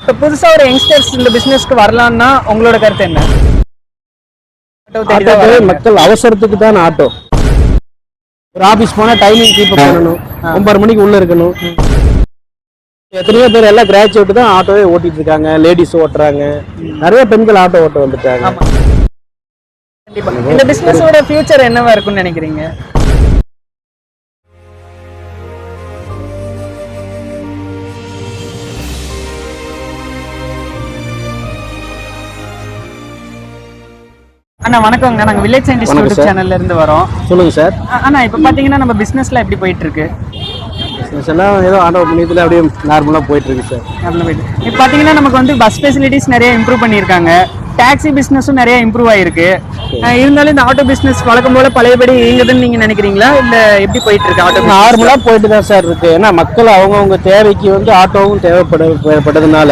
இப்போ புதுசா ஒரு யங்ஸ்டர்ஸ் இந்த பிசினஸ்க்கு வரலாம்னா உங்களோட கருத்து என்ன? மக்கள் அவசரத்துக்கு தான் ஆட்டோ. ஒரு ஆபீஸ் போனா டைமிங் கீப் பண்ணணும், 9 மணிக்கு உள்ள இருக்கணும். எத்தனையோ பேர் எல்லாம் கிராஜுவேட் தான் ஆட்டோவே ஓட்டிட்டு இருக்காங்க, லேடிஸ் ஓட்டுறாங்க, நிறைய பெண்கள் ஆட்டோ ஓட்ட வந்துட்டாங்க. இந்த பிசினஸோட ஃபியூச்சர் என்னவா இருக்கும்னு நினைக்கிறீங்க? அண்ணா வணக்கங்க, நாங்க வில்லேஜ் சயின்டிஸ்ட் யூடியூப் சேனல்ல இருந்து வரோம். சொல்லுங்க சார். அண்ணா இப்போ பாத்தீங்கன்னா நம்ம பிசினஸ்ல எப்படி போயிட்டு இருக்கு? பிசினஸ் எல்லாம் ஏதோ ஆட்டோ புண்ணியத்தில் அப்படியே நார்மலா போயிட்டு இருக்கு சார். இப்போ பாத்தீங்கன்னா நமக்கு வந்து பஸ் ஃபெசிலிட்டிஸ் நிறைய இம்ப்ரூவ் பண்ணியிருக்காங்க, டாக்ஸி பிசினஸும் நிறைய இம்ப்ரூவ் ஆயிருக்கு. இருந்தாலும் இந்த ஆட்டோ பிசினஸ் வழக்கம் போல பழையபடி இயங்குதுன்னு நீங்க நினைக்கிறீங்களா, இல்ல எப்படி போயிட்டு இருக்கு? ஆட்டோ நார்மலா போயிட்டு தான் சார் இருக்கு. ஏன்னா மக்கள் அவங்கவுங்க தேவைக்கு வந்து ஆட்டோவும் தேவைப்படுறதுனால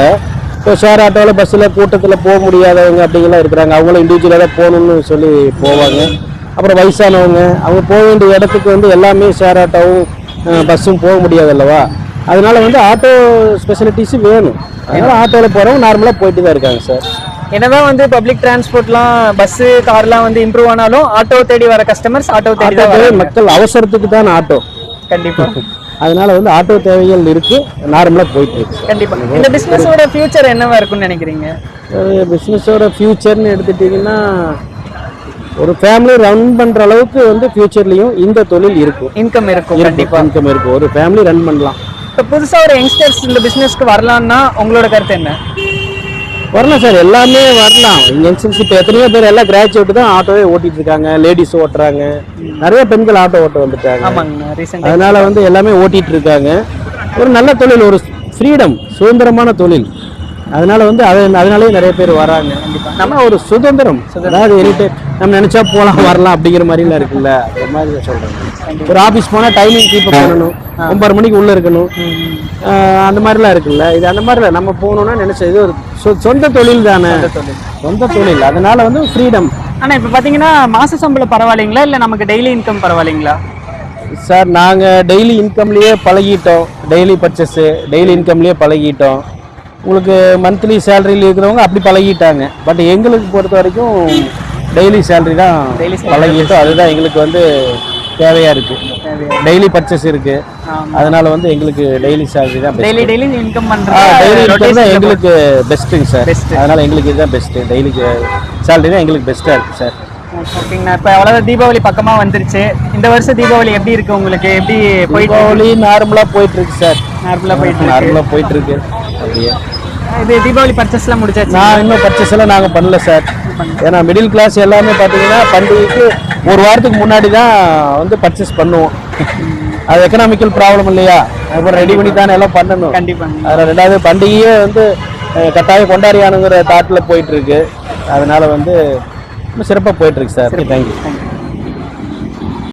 இப்போ ஷேர் ஆட்டோவில் பஸ்ஸில் கூட்டத்தில் போக முடியாதவங்க அப்படிங்கலாம் இருக்கிறாங்க. அவங்களும் இண்டிவிஜுவலாக தான் போகணும்னு சொல்லி போவாங்க. அப்புறம் வயசானவங்க அவங்க போக வேண்டிய இடத்துக்கு வந்து எல்லாமே ஷேர் ஆட்டோவும் பஸ்ஸும் போக முடியாது அல்லவா. அதனால வந்து ஆட்டோ ஸ்பெசிலிட்டிஸும் வேணும். அதனால ஆட்டோவில் போகிறவங்க நார்மலாக போயிட்டு தான் இருக்காங்க சார். என்னதான் வந்து பப்ளிக் டிரான்ஸ்போர்ட்லாம் பஸ்ஸு கார்லாம் வந்து இம்ப்ரூவ் ஆனாலும் ஆட்டோ தேடி வர கஸ்டமர்ஸ் ஆட்டோ தேடி தான். மக்கள் அவசரத்துக்கு தான் ஆட்டோ. கண்டிப்பா. அதனால வந்து ஆட்டோ தேவைகள் இருக்கு, நார்மலா போயிட்டு இருக்கு. கண்டிப்பா. இந்த பிசினஸோட ஃபியூச்சர் என்னவா இருக்கும்னு நினைக்கிறீங்க? பிசினஸோட ஃபியூச்சர்னு எடுத்துட்டீங்கன்னா ஒரு ஃபேமிலி ரன் பண்ற அளவுக்கு வந்து ஃபியூச்சர்லயும் இந்த தொழில் இருக்கும், இன்கம் இருக்கும். கண்டிப்பா இன்கம் இருக்கும், ஒரு ஃபேமிலி ரன் பண்ணலாம். இப்போ புதுசா ஒரு யங்ஸ்டர்ஸ் இந்த பிசினஸ்க்கு வரலாம்னா உங்களோட கருத்து என்ன? வரலாம் சார், எல்லாமே வரலாம். யங்ஸ்டர்ஸ் இப்போ எத்தனையோ பேர் எல்லாம் கிராஜுவேட் தான் ஆட்டோவே ஓட்டிட்டு இருக்காங்க, லேடிஸ் ஓட்டுறாங்க, நிறைய பெண்கள் ஆட்டோ ஓட்ட வந்துட்டாங்க. அதனால வந்து எல்லாமே ஓட்டிட்டு இருக்காங்க. ஒரு நல்ல தொழில், ஒரு ஃப்ரீடம், சுதந்திரமான தொழில். அதனால வந்து அதனாலேயே நிறைய பேர் வராங்க. நம்ம ஒரு சுதந்திரம், அதாவது நம்ம நினைச்சா போகலாம் வரலாம் அப்படிங்கிற மாதிரிலாம் இருக்குல்ல, அந்த மாதிரி சொல்றேன். ஒரு ஆஃபீஸ் போனால் டைமிங் கீப் பண்ணணும், 9 மணிக்கு உள்ள இருக்கணும், அந்த மாதிரிலாம் இருக்குல்ல. இது அந்த மாதிரி இல்லை, நம்ம போகணும்னா நினைச்சது இது ஒரு சொந்த தொழில் தானே, சொந்த தொழில். அதனால வந்து ஃப்ரீடம். ஆனால் இப்போ பார்த்தீங்கன்னா மாச சம்பளம் பரவாயில்லைங்களா, இல்லை நமக்கு டெய்லி இன்கம் பரவாயில்லைங்களா? சார் நாங்கள் டெய்லி இன்கம்லேயே பழகிட்டோம், டெய்லி பர்ச்சேஸு டெய்லி இன்கம்லேயே பழகிட்டோம். உங்களுக்கு மந்த்லி சேலரியில் இருக்கிறவங்க அப்படி பழகிட்டாங்க. பட் எங்களுக்கு பொறுத்த வரைக்கும் டெய்லி சேலரி தான் பழகிட்டோம். அதுதான் எங்களுக்கு வந்து தேவையா இருக்கு. டெய்லி பர்ச்சேஸ் இருக்கு, அதனால வந்து எங்களுக்கு டெய்லி சேலரி தான். டெய்லி இன்கம் பண்றோம், டெய்லி இன்கம் தான் எங்களுக்கு பெஸ்ட்டுங்க சார். அதனால எங்களுக்கு இதுதான் பெஸ்ட். டெய்லி சேலரி தான் எங்களுக்கு பெஸ்ட்டாக இருக்கு சார். ஓகேங்கண்ணா. இப்போ அவ்வளோதான், தீபாவளி பக்கமாக வந்துருச்சு. இந்த வருஷம் தீபாவளி எப்படி இருக்கு உங்களுக்கு? எப்படி போயிட்டு? தீபாவளி நார்மலாக போயிட்டு இருக்கு சார். நார்மலாக போயிட்டு இருக்கு அப்படியே. இது தீபாவளி பர்ச்சேஸ்லாம் முடிச்சாச்சு? நான் இன்னும் பர்ச்சேஸ் எல்லாம் நாங்கள் பண்ணல சார். ஏன்னா மிடில் கிளாஸ் எல்லாமே பார்த்தீங்கன்னா பண்டிகைக்கு ஒரு வாரத்துக்கு முன்னாடி தான் வந்து பர்ச்சேஸ் பண்ணுவோம். அது எக்கனாமிக்கல் ப்ராப்ளம் இல்லையா, அப்புறம் ரெடி பண்ணி தானே எல்லாம் பண்ணணும். கண்டிப்பாக. அதில் ரெண்டாவது பண்டிகையே வந்து கட்டாயம் கொண்டாடியானுங்கிற தாட்டில் போயிட்டு இருக்கு. அதனால வந்து சிறப்பாக போயிட்டு இருக்கு சார். தேங்க்யூ.